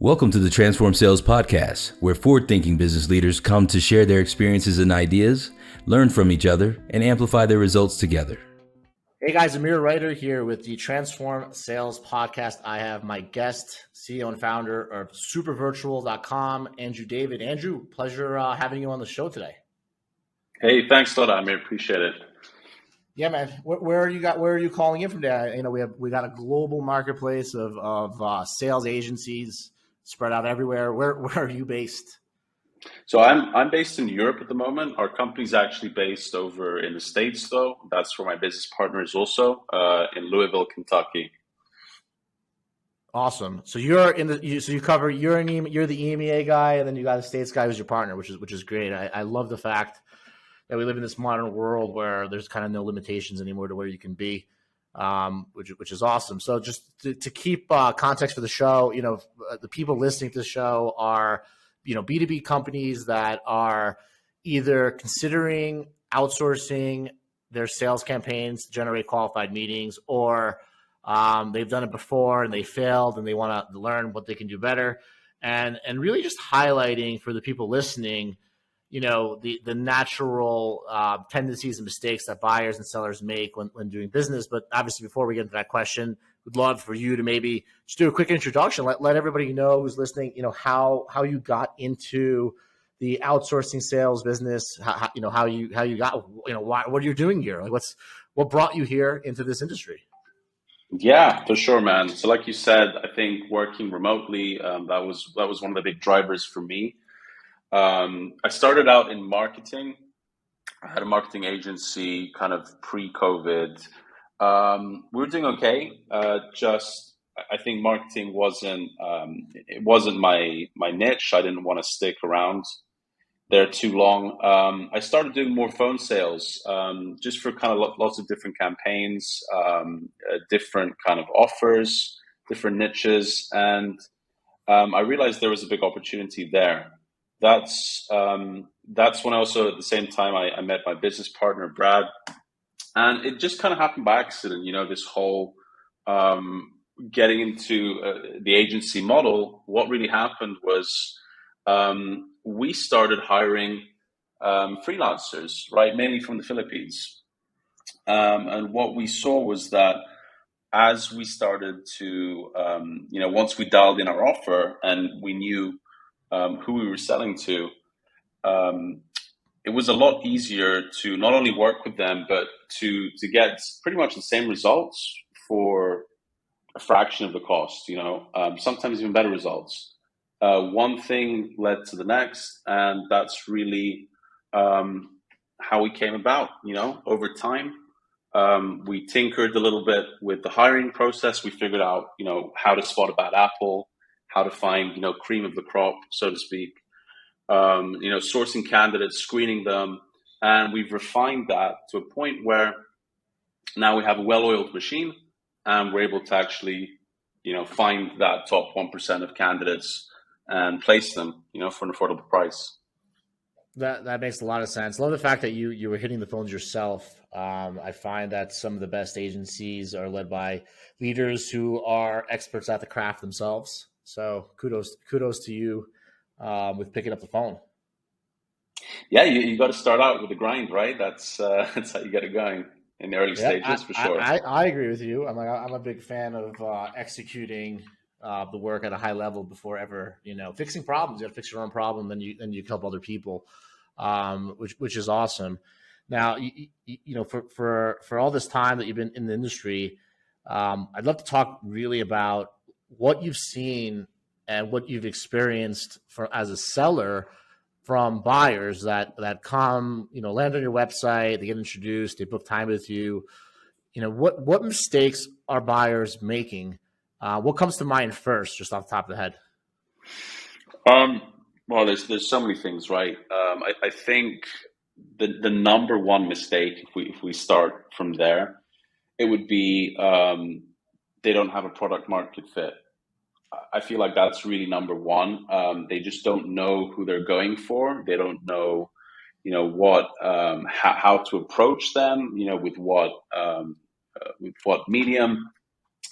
Welcome to the Transform Sales Podcast, where forward-thinking business leaders come to share their experiences and ideas, learn from each other, and amplify their results together. Hey guys, Amir Reiter here with the Transform Sales Podcast. I have my guest, CEO and founder of supervirtual.com, Andrew David. Andrew, pleasure having you on the show today. Hey, thanks a lot, Amir. Appreciate it. Yeah, man. Where are you calling in from there? You know, we got a global marketplace of sales agencies spread out everywhere. Where are you based? So I'm based in Europe at the moment. Our company's actually based over in the States, though. That's where my business partner is also in Louisville, Kentucky. Awesome. So you're the EMEA guy, and then you got the States guy who's your partner, which is great. I love the fact that we live in this modern world where there's kind of no limitations anymore to where you can be, which is awesome. So just to keep context for the show, you know, the people listening to the show are, you know, B2B companies that are either considering outsourcing their sales campaigns to generate qualified meetings, or they've done it before and they failed and they want to learn what they can do better. And really just highlighting for the people listening, you know, the natural tendencies and mistakes that buyers and sellers make when doing business. But obviously, before we get into that question, we'd love for you to maybe just do a quick introduction. Let everybody know who's listening, you know, how you got into the outsourcing sales business, how you got, you know, what you're doing here, like what brought you here into this industry. Yeah, for sure, man. So like you said, I think working remotely, that was one of the big drivers for me. I started out in marketing. I had a marketing agency kind of pre-COVID. We were doing okay. I think marketing wasn't my niche. I didn't want to stick around there too long. I started doing more phone sales, just for kind of lots of different campaigns, different kind of offers, different niches, and I realized there was a big opportunity there. That's when also at the same time I met my business partner, Brad, and it just kind of happened by accident. You know, this whole getting into the agency model. What really happened was we started hiring freelancers, right, mainly from the Philippines. And what we saw was that as we started to, once we dialed in our offer and we knew who we were selling to, it was a lot easier to not only work with them, but to get pretty much the same results for a fraction of the cost, you know, sometimes even better results. One thing led to the next, and that's really how we came about, you know, over time. We tinkered a little bit with the hiring process. We figured out, you know, how to spot a bad apple, how to find, you know, cream of the crop, so to speak, sourcing candidates, screening them. And we've refined that to a point where now we have a well-oiled machine and we're able to actually, you know, find that top 1% of candidates and place them, you know, for an affordable price. That makes a lot of sense. I love the fact that you were hitting the phones yourself. I find that some of the best agencies are led by leaders who are experts at the craft themselves. So kudos to you with picking up the phone. Yeah, you got to start out with the grind, right? That's how you get it going in the early stages, for sure. I agree with you. I'm a big fan of executing the work at a high level before ever, you know, fixing problems. You got to fix your own problem, then you help other people, which is awesome. Now, you know, for all this time that you've been in the industry, I'd love to talk really about what you've seen and what you've experienced as a seller from buyers that come, you know, land on your website, they get introduced, they book time with you. You know, what mistakes are buyers making? What comes to mind first, just off the top of the head? Well, there's so many things, right? I think the number one mistake, if we start from there, it would be they don't have a product market fit. I feel like that's really number one. They just don't know who they're going for. They don't know, you know, what how to approach them, you know, with what medium.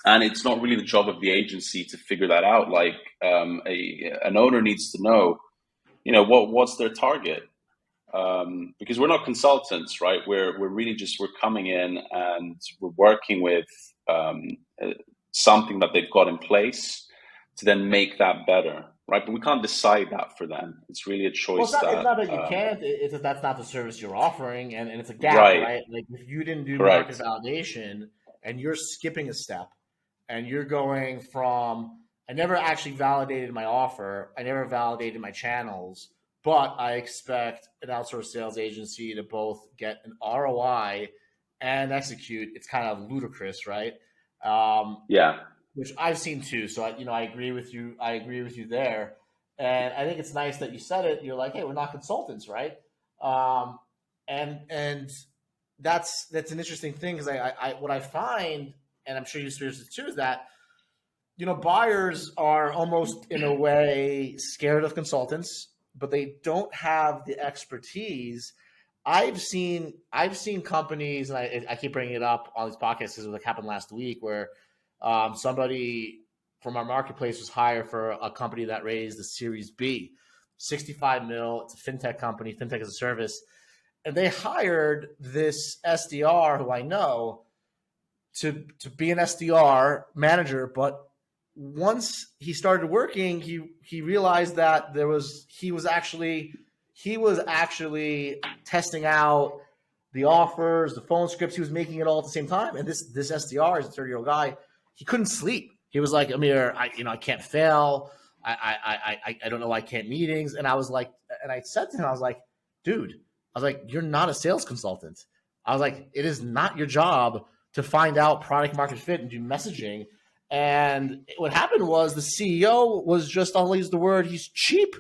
And it's not really the job of the agency to figure that out. Like an owner needs to know, what's their target. Because we're not consultants, right? We're really we're coming in and we're working with something that they've got in place to then make that better, right? But we can't decide that for them. It's really a choice. Well, it's not that you can't. It's that that's not the service you're offering, and it's a gap, right? Like if you didn't do market validation and you're skipping a step, and you're going from I never actually validated my offer, I never validated my channels, but I expect an outsourced sales agency to both get an ROI and execute. It's kind of ludicrous, right? Which I've seen too. So I agree with you. I agree with you there, and I think it's nice that you said it. You're like, hey, we're not consultants, right? And that's an interesting thing because I what I find, and I'm sure you experience it too, is that buyers are almost in a way scared of consultants, but they don't have the expertise. I've seen companies, and I keep bringing it up on these podcasts because it happened last week, where somebody from our marketplace was hired for a company that raised the Series B, 65 mil. It's a fintech company, fintech as a service, and they hired this SDR who I know to be an SDR manager, but once he started working, he realized that he was actually testing out the offers, the phone scripts. He was making it all at the same time. And this SDR is a 30-year-old guy. He couldn't sleep. He was like, Amir, I can't fail. I don't know why I can't meetings. And I was like, and I said to him, I was like, dude, you're not a sales consultant. I was like, it is not your job to find out product market fit and do messaging. And what happened was the CEO was just, I'll use the word, he's cheap.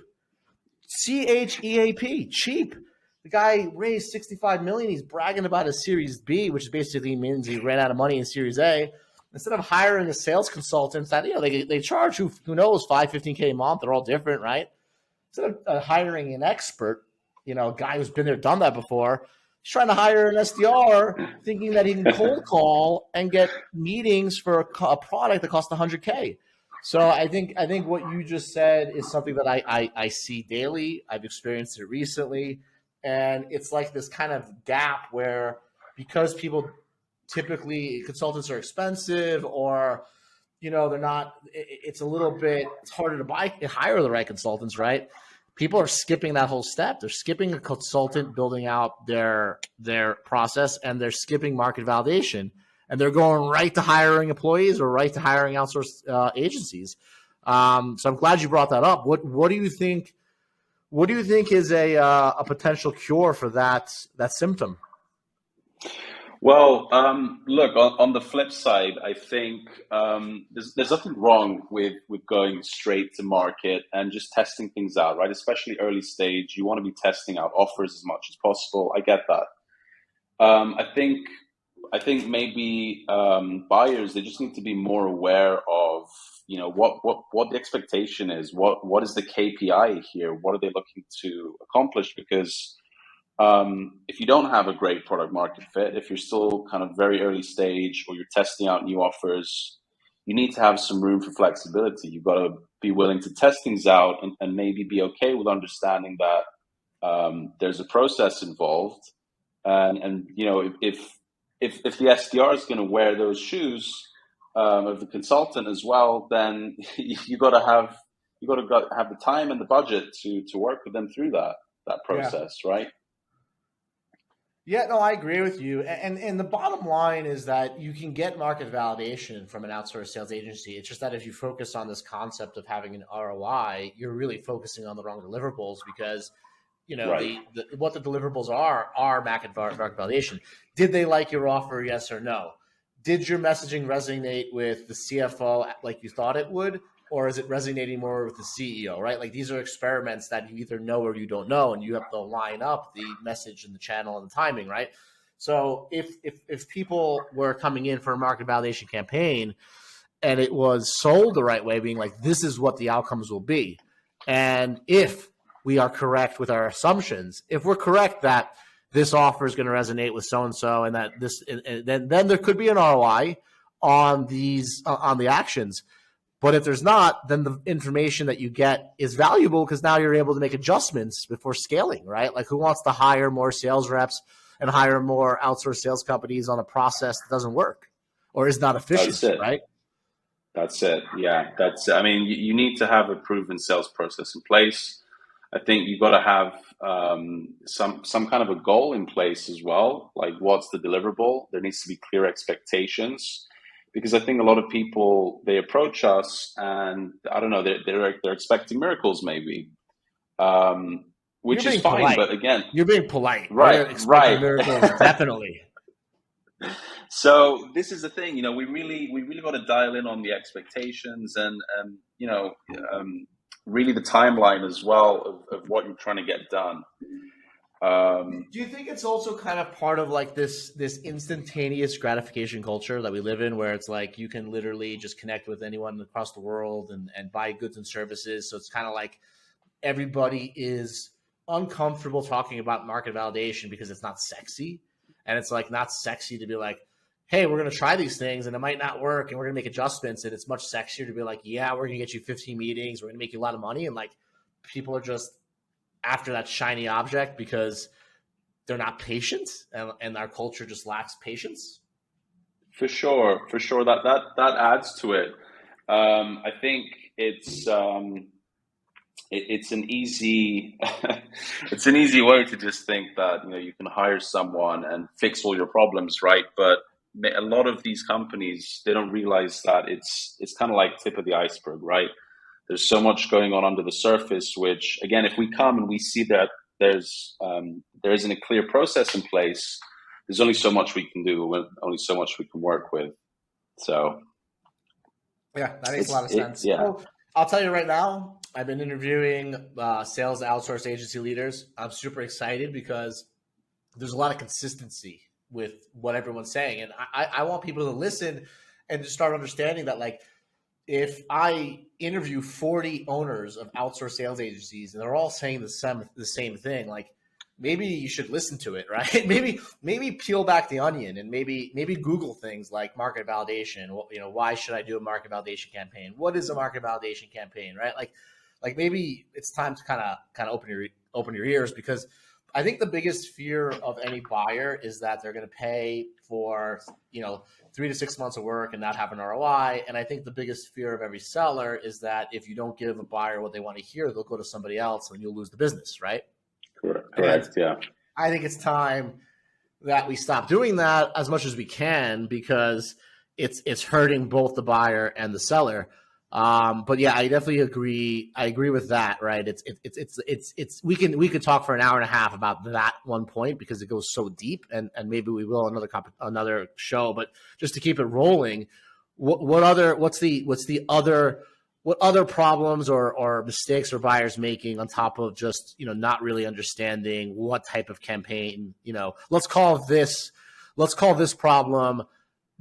CHEAP, cheap. The guy raised $65 million. He's bragging about his Series B, which basically means he ran out of money in Series A. Instead of hiring a sales consultant that, they charge who knows, $15K a month. They're all different, right? Instead of hiring an expert, a guy who's been there, done that before, he's trying to hire an SDR thinking that he can cold call and get meetings for a product that costs $100K. So I think what you just said is something that I see daily. I've experienced it recently. And it's like this kind of gap where because people typically consultants are expensive or, they're not, it's a little bit, it's harder to hire the right consultants, right? People are skipping that whole step. They're skipping a consultant building out their process, and they're skipping market validation, and they're going right to hiring employees or right to hiring outsourced agencies. So I'm glad you brought that up. What do you think? What do you think is a potential cure for that symptom? Well, look, on the flip side, I think there's nothing wrong with going straight to market and just testing things out, right? Especially early stage, you want to be testing out offers as much as possible. I get that. I think maybe buyers, they just need to be more aware of what the expectation is, what is the KPI here, what are they looking to accomplish, because if you don't have a great product market fit, if you're still kind of very early stage or you're testing out new offers, you need to have some room for flexibility. You've got to be willing to test things out and maybe be okay with understanding that there's a process involved. And if the SDR is going to wear those shoes of the consultant as well, then you got to have the time and the budget to work with them through that process, right? Yeah, no, I agree with you. And the bottom line is that you can get market validation from an outsourced sales agency. It's just that if you focus on this concept of having an ROI, you're really focusing on the wrong deliverables because, right. What the deliverables are market validation. Did they like your offer? Yes or no? Did your messaging resonate with the CFO like you thought it would? Or is it resonating more with the CEO, right? Like these are experiments that you either know or you don't know, and you have to line up the message and the channel and the timing, right? So if people were coming in for a market validation campaign and it was sold the right way, being like, this is what the outcomes will be. And if we are correct with our assumptions, if we're correct that this offer is going to resonate with so-and-so and that this, and then there could be an ROI. on the actions. But if there's not, then the information that you get is valuable because now you're able to make adjustments before scaling, right? Like who wants to hire more sales reps and hire more outsourced sales companies on a process that doesn't work or is not efficient, right? That's it. Yeah, I mean, you need to have a proven sales process in place. I think you've got to have some kind of a goal in place as well. Like, what's the deliverable? There needs to be clear expectations, because I think a lot of people, they approach us and I don't know, they're expecting miracles maybe, which is fine. Polite. But again, you're being polite, right? Miracles, definitely. So this is the thing, you know, we really got to dial in on the expectations and you know, really the timeline as well of what you're trying to get done. Do you think it's also kind of part of like this instantaneous gratification culture that we live in, where it's like you can literally just connect with anyone across the world and buy goods and services? So it's kind of like everybody is uncomfortable talking about market validation because it's not sexy. And it's like not sexy to be like, hey, we're going to try these things and it might not work and we're going to make adjustments. And it's much sexier to be like, yeah, we're going to get you 15 meetings. We're going to make you a lot of money. And like people are just after that shiny object because they're not patient and our culture just lacks patience. For sure. That adds to it. I think it's an easy it's an easy way to just think that, you know, you can hire someone and fix all your problems, right? But a lot of these companies, they don't realize that it's kind of like tip of the iceberg, right? There's so much going on under the surface, which again, if we come and we see that there isn't a clear process in place, there's only so much we can do, only so much we can work with. So yeah, that makes a lot of sense. Yeah. So, I'll tell you right now, I've been interviewing sales outsource agency leaders. I'm super excited because there's a lot of consistency with what everyone's saying. And I want people to listen and to start understanding that, like, if I interview 40 owners of outsourced sales agencies and they're all saying the same thing, like, maybe you should listen to it, right? Maybe peel back the onion and maybe Google things like market validation. You know, why should I do a market validation campaign? What is a market validation campaign, right? Like maybe it's time to kind of open your ears, because I think the biggest fear of any buyer is that they're going to pay for, you know, 3 to 6 months of work and not have an ROI. And I think the biggest fear of every seller is that if you don't give a buyer what they want to hear, they'll go to somebody else and you'll lose the business, right? Correct. Yeah. I think it's time that we stop doing that as much as we can, because it's hurting both the buyer and the seller. But yeah, I definitely agree. I agree with that. Right. It's we could talk for an hour and a half about that one point because it goes so deep, and maybe we will another show. But just to keep it rolling, what other problems or mistakes are buyers making on top of just, you know, not really understanding what type of campaign, you know, let's call this problem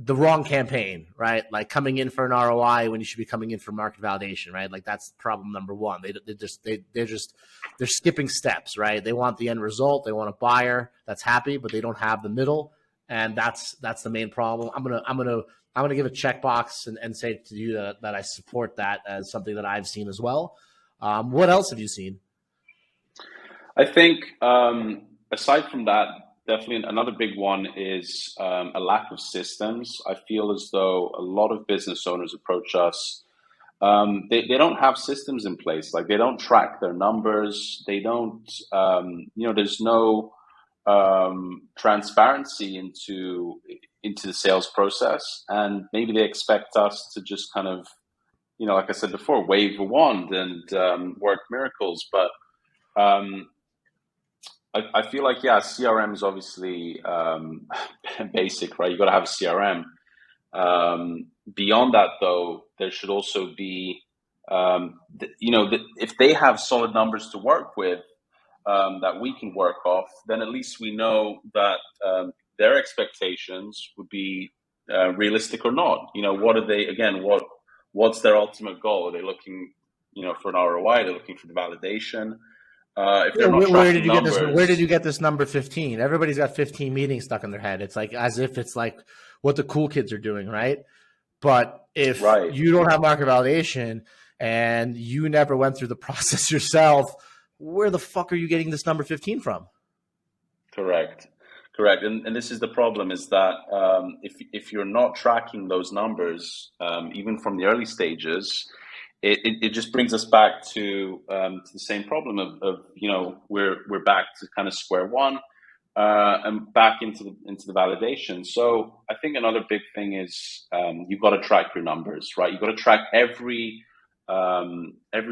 the wrong campaign, right? Like coming in for an ROI when you should be coming in for market validation, right? Like that's problem number one. They're skipping steps, right? They want the end result. They want a buyer that's happy, but they don't have the middle. And that's the main problem. I'm going to give a checkbox and say to you that I support that as something that I've seen as well. What else have you seen? I think aside from that, definitely another big one is a lack of systems. I feel as though a lot of business owners approach us. They don't have systems in place. Like they don't track their numbers. They don't, there's no transparency into the sales process, and maybe they expect us to just kind of, you know, like I said before, wave a wand and work miracles. But I feel like, yeah, CRM is obviously basic, right? You got to have a CRM. Beyond that, though, there should also be, if they have solid numbers to work with that we can work off, then at least we know that their expectations would be realistic or not. You know, what are they, again, what's their ultimate goal? Are they looking, you know, for an ROI? They're looking for the validation. If they're not where did you get this number 15? Everybody's got 15 meetings stuck in their head. It's like as if it's like what the cool kids are doing, right? But if Right. you don't have market validation and you never went through the process yourself, where the fuck are you getting this number 15 from? Correct. Correct. And this is the problem, is that if you're not tracking those numbers, even from the early stages, it just brings us back to the same problem of we're back to kind of square one, and back into the validation. So I think another big thing is you've got to track your numbers, right? You've got to track every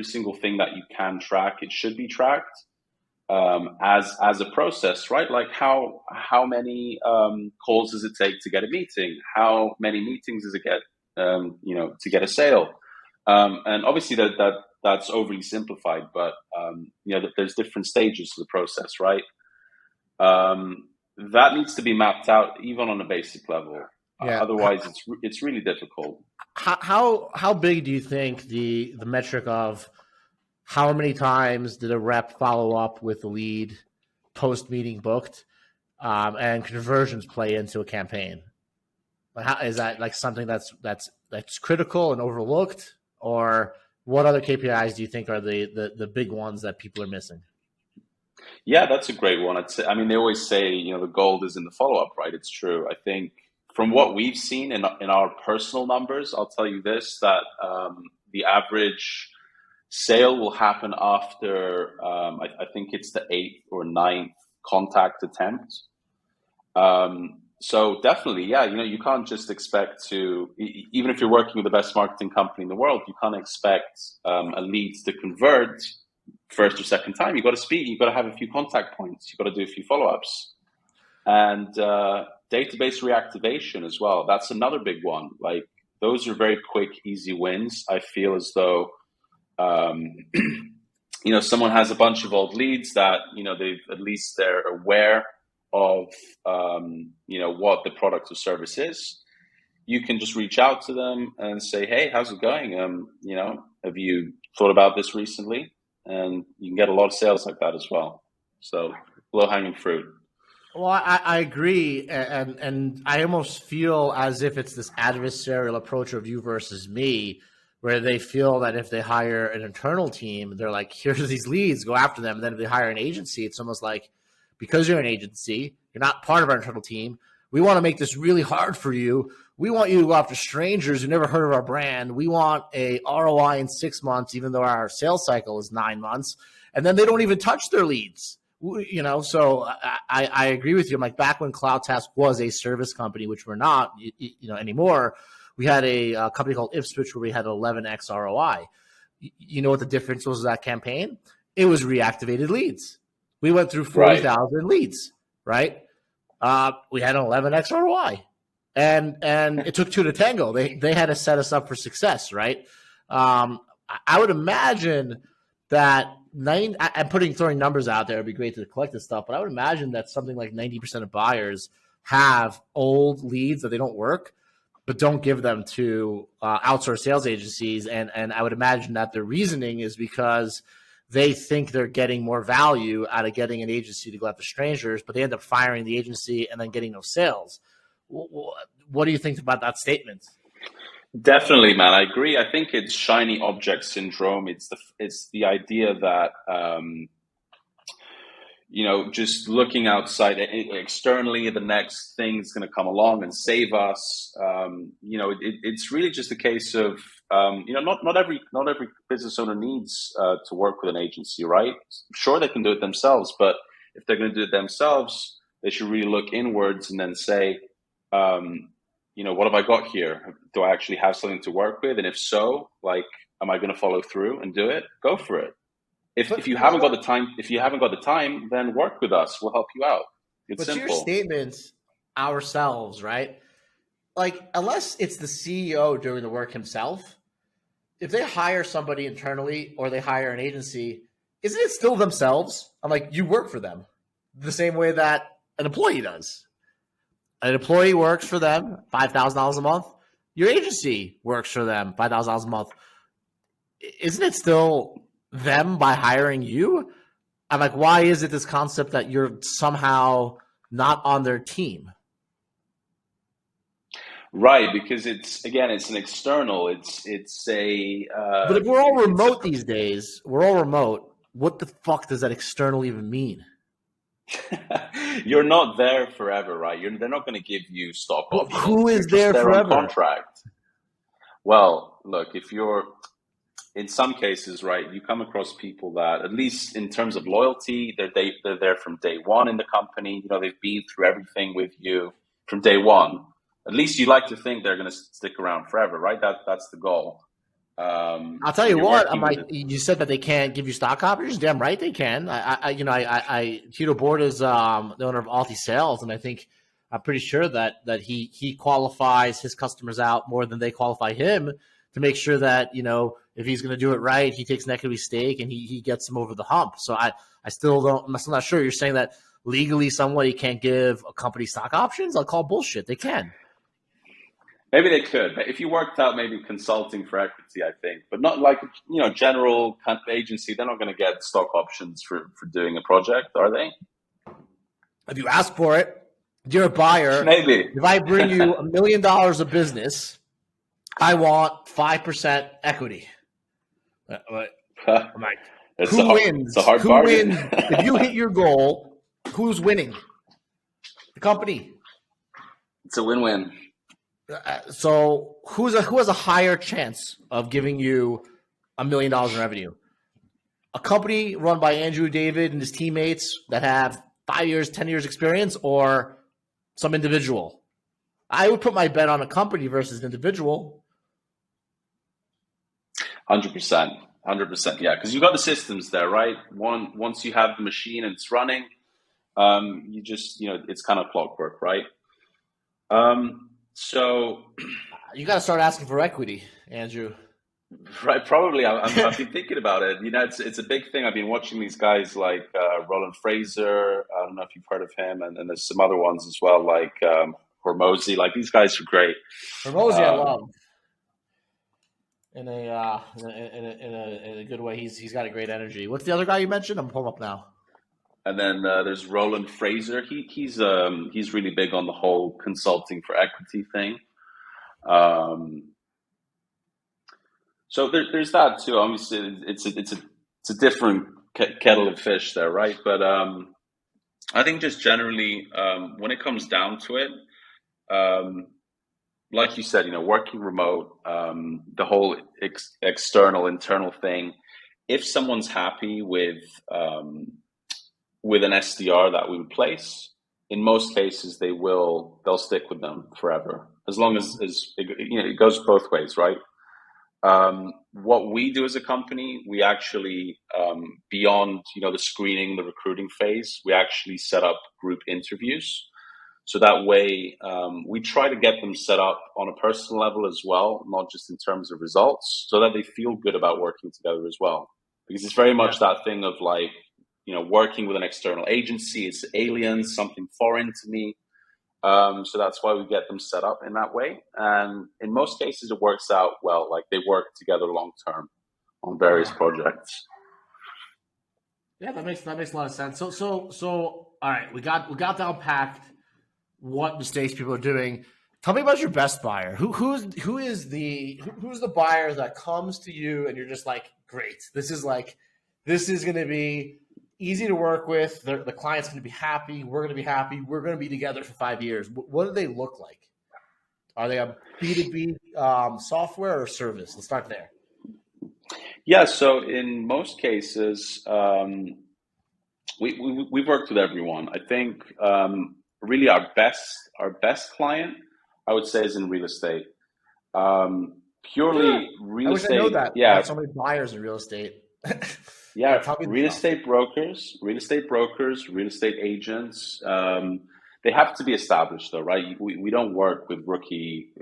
single thing that you can track. It should be tracked as a process, right? Like how many calls does it take to get a meeting? How many meetings does it get to get a sale? And obviously that's overly simplified, but there's different stages to the process, right? That needs to be mapped out even on a basic level. Yeah. Otherwise, it's really difficult. How big do you think the metric of how many times did a rep follow up with the lead post meeting booked, and conversions play into a campaign? Like, how is that like something that's critical and overlooked, or what other KPIs do you think are the big ones that people are missing? Yeah, that's a great one. I mean, they always say, the gold is in the follow up, right? It's true. I think from what we've seen in our personal numbers, I'll tell you this, that the average sale will happen after, I think it's the 8th or 9th contact attempt. So definitely, yeah, you can't just expect to, even if you're working with the best marketing company in the world, you can't expect a lead to convert first or second time. You've got to speak, you've got to have a few contact points, you've got to do a few follow-ups. And database reactivation as well. That's another big one. Like, those are very quick, easy wins. I feel as though someone has a bunch of old leads that, they're aware of, what the product or service is. You can just reach out to them and say, hey, how's it going? Have you thought about this recently? And you can get a lot of sales like that as well. So low hanging fruit. Well, I agree, and I almost feel as if it's this adversarial approach of you versus me, where they feel that if they hire an internal team, they're like, here's these leads, go after them. And then if they hire an agency, it's almost like, because you're an agency, you're not part of our internal team, we want to make this really hard for you. We want you to go after strangers who never heard of our brand. We want a ROI in 6 months, even though our sales cycle is 9 months. And then they don't even touch their leads. So I agree with you. I'm like, back when CloudTask was a service company, which we're not, anymore, we had a company called Ipswitch where we had 11x ROI. You know what the difference was of that campaign? It was reactivated leads. We went through 40,000 leads, right? We had an 11x ROI, and it took two to tango. They had to set us up for success, right? I would imagine that throwing numbers out there, it'd be great to collect this stuff, but I would imagine that something like 90% of buyers have old leads that they don't work, but don't give them to outsourced sales agencies. And I would imagine that their reasoning is because they think they're getting more value out of getting an agency to go after strangers, but they end up firing the agency and then getting no sales. What do you think about that statement? Definitely, man. I agree. I think it's shiny object syndrome. It's the idea that just looking outside externally, the next thing's going to come along and save us. It's really just a case of not every business owner needs to work with an agency, right? Sure, they can do it themselves, but if they're going to do it themselves, they should really look inwards and then say, what have I got here? Do I actually have something to work with? And if so, am I going to follow through and do it? Go for it. If you haven't got the time, then work with us. We'll help you out. It's simple. But your statements ourselves, right? Like, unless it's the CEO doing the work himself, if they hire somebody internally or they hire an agency, isn't it still themselves? I'm like, you work for them the same way that an employee does. An employee works for them, $5,000 a month. Your agency works for them, $5,000 a month. Isn't it still them by hiring you? I'm like, why is it this concept that you're somehow not on their team? Right, because it's an external. It's a But if we're all it's a remote these days, we're all remote. What the fuck does that external even mean? you're not there forever, right? They're not going to give you stock But who options. You're is just there there on forever? contract. Well, look, if you're in some cases, right, you come across people that, at least in terms of loyalty, they're there from day one in the company. You know, they've been through everything with you from day one. At least you like to think they're going to stick around forever, right? That's the goal. I'll tell When you you're what. I'm working like, with it, you said that they can't give you stock options. Damn right they can. Tito Board is the owner of Alti Sales, and I'm pretty sure that he qualifies his customers out more than they qualify him to make sure that if he's going to do it right, he takes an equity stake and he gets them over the hump. So I'm still not sure. You're saying that legally somebody can't give a company stock options? I'll call bullshit. They can. maybe they could. If you worked out maybe consulting for equity, I think, but not like general agency. They're not going to get stock options for doing a project, are they? If you ask for it, you're a buyer. Maybe. If I bring you $1 million of business, I want 5% equity. I'm like, who wins? It's a hard Who bargain. wins? If you hit your goal, who's winning? The company. It's a win-win. So who has a higher chance of giving you $1 million in revenue? A company run by Andrew David and his teammates that have 5 years, 10 years experience, or some individual? I would put my bet on a company versus an individual. 100%. 100%. Yeah, because you got the systems there, right? Once you have the machine and it's running, you just it's kind of clockwork, right? So you got to start asking for equity, Andrew. Right, probably. I've been thinking about it. It's a big thing. I've been watching these guys like Roland Fraser. I don't know if you've heard of him, and there's some other ones as well, like Hormozy. Like these guys are great. Hormozy, I love in a good way. He's got a great energy. What's the other guy you mentioned? I'm pulling up now. And then there's Roland Fraser. He's really big on the whole consulting for equity thing. So there's that too. Obviously, it's a different kettle of fish there, right? But I think just generally, when it comes down to it, like you said, working remote, the whole external internal thing. If someone's happy with an SDR that we place, in most cases they'll stick with them forever, as long as it goes both ways, right? What we do as a company, we actually, beyond, the screening, the recruiting phase, we actually set up group interviews. So that way, we try to get them set up on a personal level as well, not just in terms of results, so that they feel good about working together as well. Because it's very much that thing of like, working with an external agency, it's alien, something foreign to me. So that's why we get them set up in that way. And in most cases, it works out well. Like they work together long term on various projects. Yeah, that makes a lot of sense. So all right, we got down packed what mistakes people are doing. Tell me about your best buyer. Who's the buyer that comes to you and you're just like, great, this is going to be easy to work with. The client's going to be happy. We're going to be happy. We're going to be together for 5 years. What do they look like? Are they a B2B software or service? Let's start there. Yeah. So in most cases, we've worked with everyone. I think really our best client, I would say, is in real estate. Purely real estate. I know that. Yeah. I have so many buyers in real estate. Yeah, real estate brokers, real estate agents. They have to be established, though, right? We don't work with rookie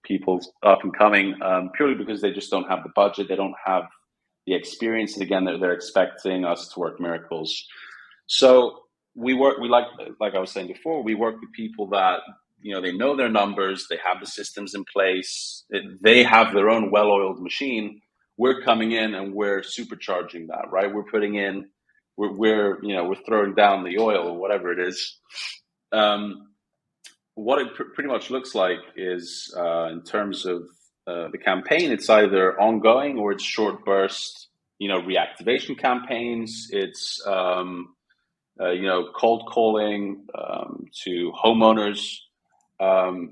people up and coming purely because they just don't have the budget. They don't have the experience. And again, they're expecting us to work miracles. So we like I was saying before, we work with people that they know their numbers. They have the systems in place. They have their own well-oiled machine. We're coming in and we're supercharging that, right? We're putting in, we're throwing down the oil or whatever it is. what it pretty much looks like is, in terms of the campaign, it's either ongoing or it's short burst, reactivation campaigns. It's cold calling to homeowners.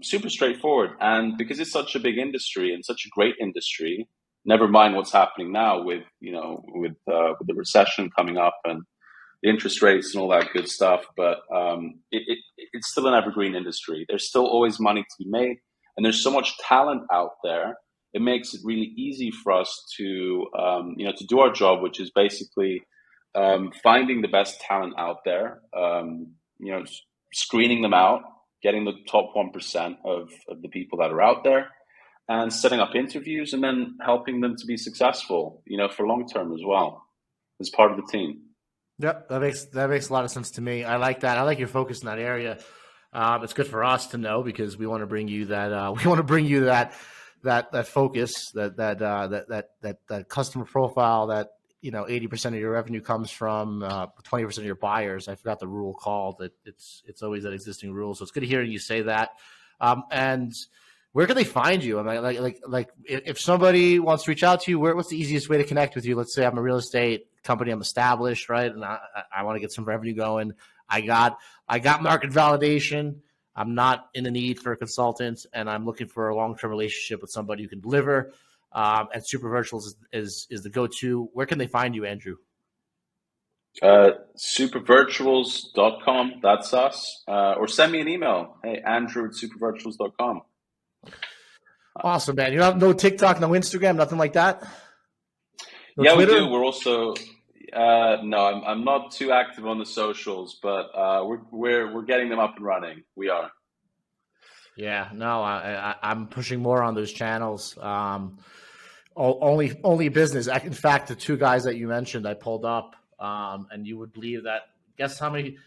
Super straightforward. And because it's such a big industry and such a great industry, never mind what's happening now with the recession coming up and the interest rates and all that good stuff. But it's still an evergreen industry. There's still always money to be made, and there's so much talent out there. It makes it really easy for us to to do our job, which is basically finding the best talent out there, screening them out, getting the top 1% of the people that are out there, and setting up interviews, and then helping them to be successful, for long term as well, as part of the team. Yep, that makes a lot of sense to me. I like that. I like your focus in that area. It's good for us to know because we want to bring you that. We want to bring you that focus, that customer profile. That 80% of your revenue comes from 20% of your buyers. I forgot the rule called. It's always that existing rule. So it's good to hear you say that. And where can they find you? I mean, like if somebody wants to reach out to you, what's the easiest way to connect with you? Let's say I'm a real estate company, I'm established, right? And I want to get some revenue going. I got market validation. I'm not in the need for a consultant, and I'm looking for a long-term relationship with somebody who can deliver. And Super Virtuals is the go-to. Where can they find you, Andrew? Supervirtuals.com. That's us. Or send me an email. Hey, Andrew@supervirtuals.com. Awesome, man. You have no TikTok, no Instagram, nothing like that? No, Twitter? We do. We're also no, I'm not too active on the socials, but we're getting them up and running. We are. Yeah, no, I'm pushing more on those channels. Only business. In fact, the two guys that you mentioned, I pulled up, and you would believe that. Guess how many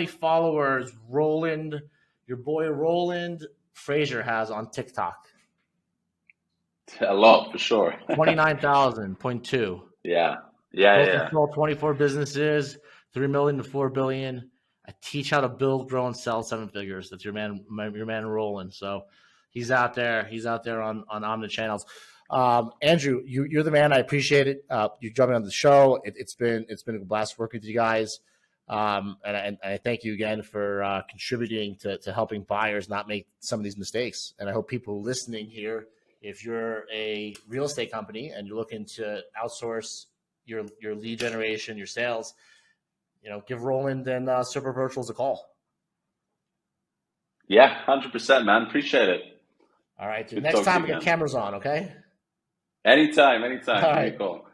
followers your boy Roland Frazier has on TikTok? A lot, for sure. 29,000.2. Yeah. Control 24 businesses, 3 million to 4 billion. I teach how to build, grow, and sell 7 figures. That's your man Roland. So he's out there. He's out there on the channels. Andrew, you're the man. I appreciate it. You jumping on the show. It's been a blast working with you guys. And I thank you again for contributing to helping buyers not make some of these mistakes. And I hope people listening here, if you're a real estate company and you're looking to outsource your lead generation, your sales, give Roland and Super Virtuals a call. Yeah, 100%, man. Appreciate it. All right, dude. Next time we get cameras on, okay? Anytime. All right. All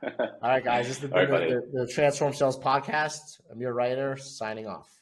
right, guys. This is the Transform Sales Podcast. Amir Reiter signing off.